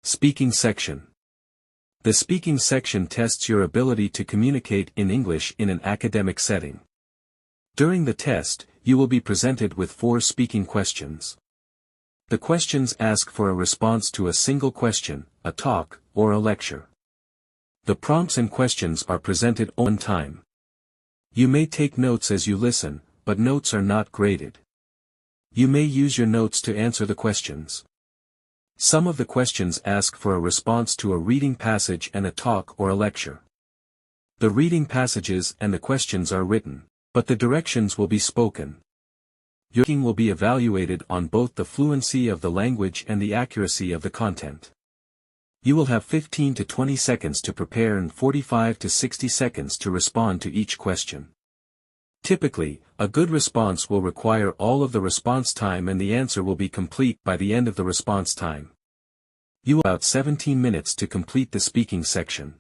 Speaking section. The speaking section tests your ability to communicate in English in an academic setting. During the test, you will be presented with 4 speaking questions. The questions ask for a response to a single question, a talk, or a lecture. The prompts and questions are presented on time. You may take notes as you listen, but notes are not graded. You may use your notes to answer the questions. Some of the questions ask for a response to a reading passage and a talk or a lecture. The reading passages and the questions are written, but the directions will be spoken. Your speaking will be evaluated on both the fluency of the language and the accuracy of the content. You will have 15 to 20 seconds to prepare and 45 to 60 seconds to respond to each question. Typically, a good response will require all of the response time and the answer will be complete by the end of the response time. You will have about 17 minutes to complete the speaking section.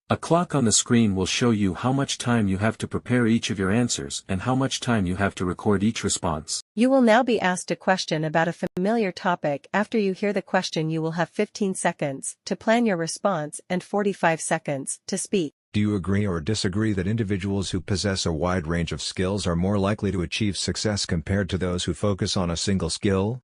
A clock on the screen will show you how much time you have to prepare each of your answers and how much time you have to record each response. You will now be asked a question about a familiar topic. After you hear the question, you will have 15 seconds to plan your response and 45 seconds to speak. Do you agree or disagree that individuals who possess a wide range of skills are more likely to achieve success compared to those who focus on a single skill?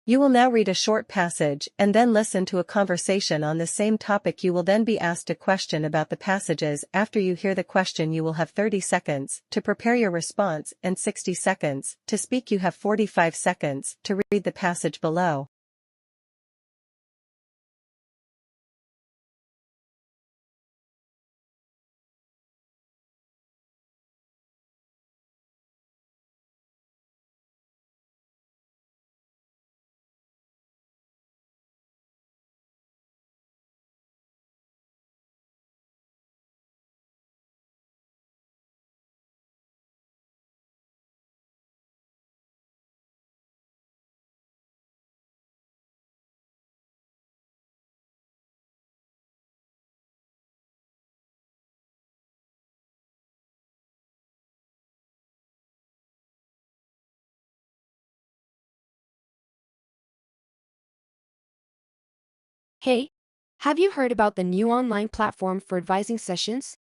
You will now read a short passage and then listen to a conversation on the same topic. You will then be asked a question about the passages. After you hear the question, you will have 30 seconds to prepare your response and 60 seconds to speak. You have 45 seconds to read the passage below. Hey, have you heard about the new online platform for advising sessions?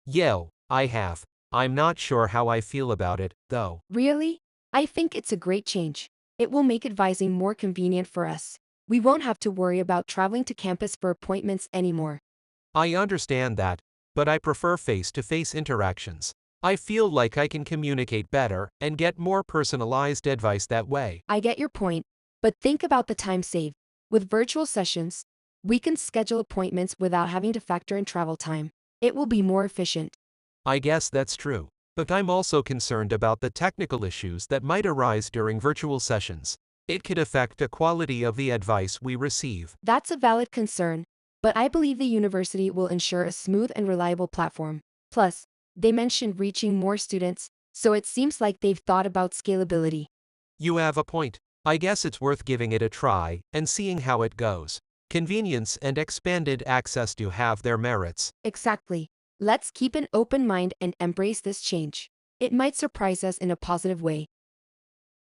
Yeah, I have. I'm not sure how I feel about it, though. Really? I think it's a great change. It will make advising more convenient for us. We won't have to worry about traveling to campus for appointments anymore. I understand that, but I prefer face-to-face interactions. I feel like I can communicate better and get more personalized advice that way. I get your point, but think about the time saved. With virtual sessions, we can schedule appointments without having to factor in travel time. It will be more efficient. I guess that's true, but I'm also concerned about the technical issues that might arise during virtual sessions. It could affect the quality of the advice we receive. That's a valid concern, but I believe the university will ensure a smooth and reliable platform. Plus, they mentioned reaching more students, so it seems like they've thought about scalability. You have a point. I guess it's worth giving it a try and seeing how it goes. Convenience and expanded access do have their merits. Exactly. Let's keep an open mind and embrace this change. It might surprise us in a positive way.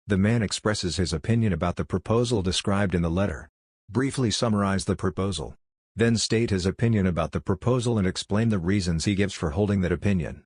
The man expresses his opinion about the proposal described in the letter. Briefly summarize the proposal. Then state his opinion about the proposal and explain the reasons he gives for holding that opinion.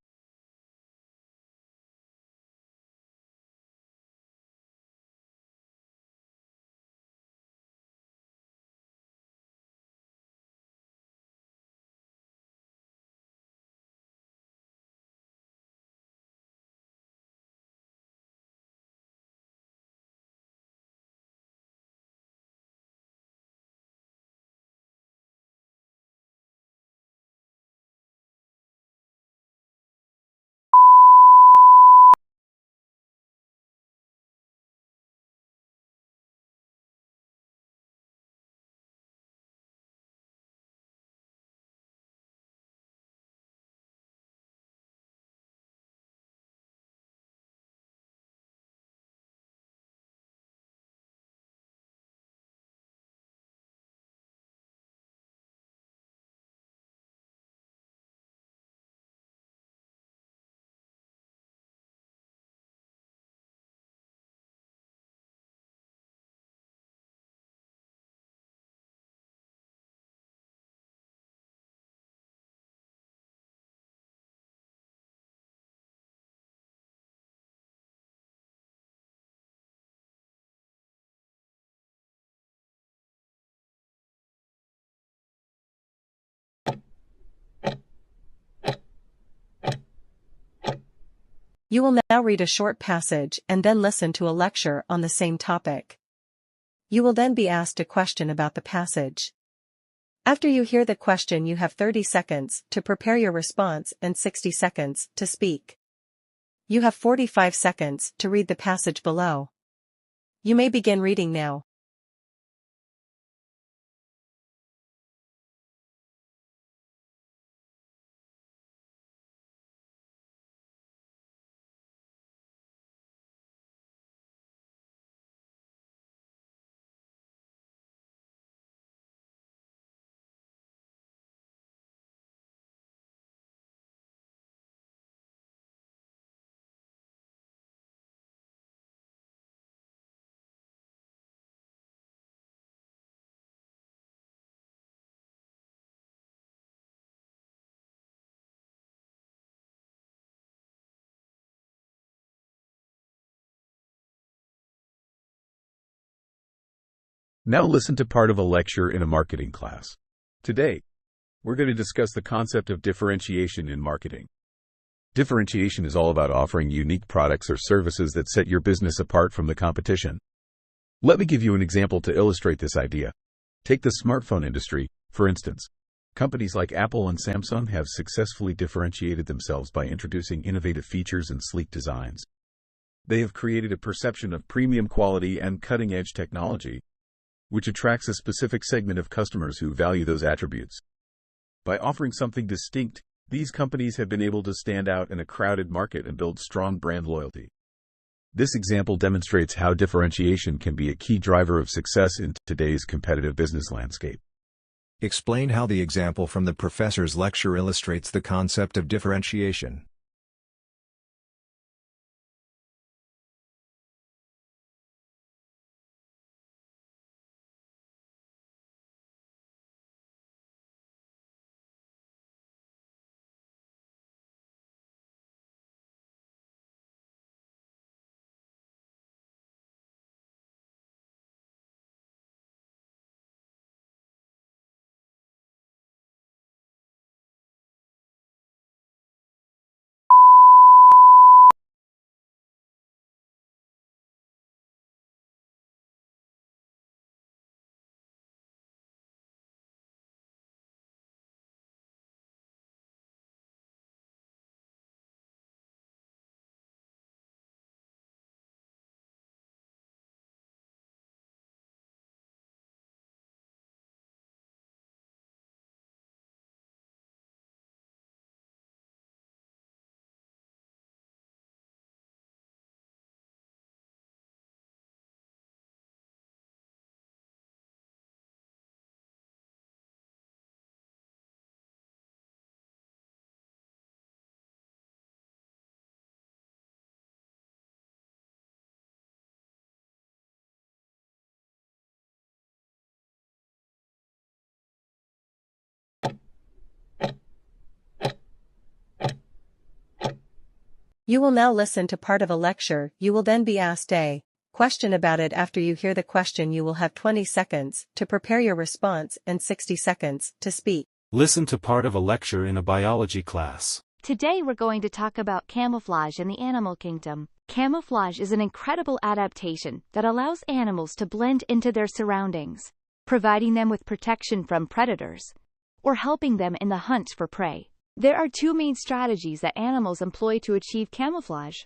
You will now read a short passage and then listen to a lecture on the same topic. You will then be asked a question about the passage. After you hear the question, you have 30 seconds to prepare your response and 60 seconds to speak. You have 45 seconds to read the passage below. You may begin reading now. Now listen to part of a lecture in a marketing class. Today, we're going to discuss the concept of differentiation in marketing. Differentiation is all about offering unique products or services that set your business apart from the competition. Let me give you an example to illustrate this idea. Take the smartphone industry, for instance. Companies like Apple and Samsung have successfully differentiated themselves by introducing innovative features and sleek designs. They have created a perception of premium quality and cutting-edge technology, which attracts a specific segment of customers who value those attributes. By offering something distinct, these companies have been able to stand out in a crowded market and build strong brand loyalty. This example demonstrates how differentiation can be a key driver of success in today's competitive business landscape. Explain how the example from the professor's lecture illustrates the concept of differentiation. You will now listen to part of a lecture. You will then be asked a question about it. After you hear the question, you will have 20 seconds to prepare your response and 60 seconds to speak. Listen to part of a lecture in a biology class. Today we're going to talk about camouflage in the animal kingdom. Camouflage is an incredible adaptation that allows animals to blend into their surroundings, providing them with protection from predators, or helping them in the hunt for prey. There are two main strategies that animals employ to achieve camouflage: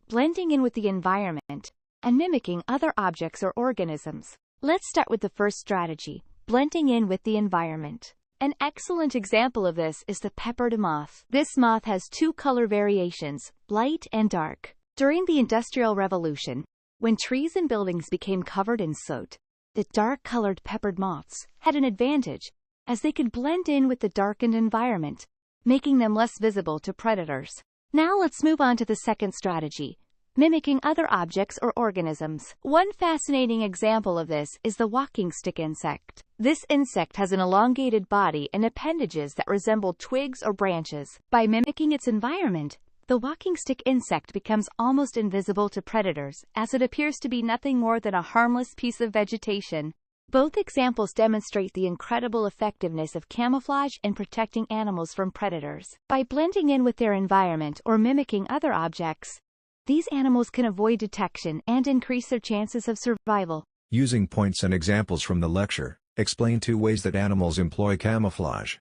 blending in with the environment and mimicking other objects or organisms. Let's start with the first strategy, blending in with the environment. An excellent example of this is the peppered moth. This moth has two color variations, light and dark. During the Industrial Revolution, when trees and buildings became covered in soot, the dark-colored peppered moths had an advantage, as they could blend in with the darkened environment, making them less visible to predators. Now let's move on to the second strategy, mimicking other objects or organisms. One fascinating example of this is the walking stick insect. This insect has an elongated body and appendages that resemble twigs or branches. By mimicking its environment, the walking stick insect becomes almost invisible to predators, as it appears to be nothing more than a harmless piece of vegetation. Both examples demonstrate the incredible effectiveness of camouflage in protecting animals from predators. By blending in with their environment or mimicking other objects, these animals can avoid detection and increase their chances of survival. Using points and examples from the lecture, explain 2 ways that animals employ camouflage.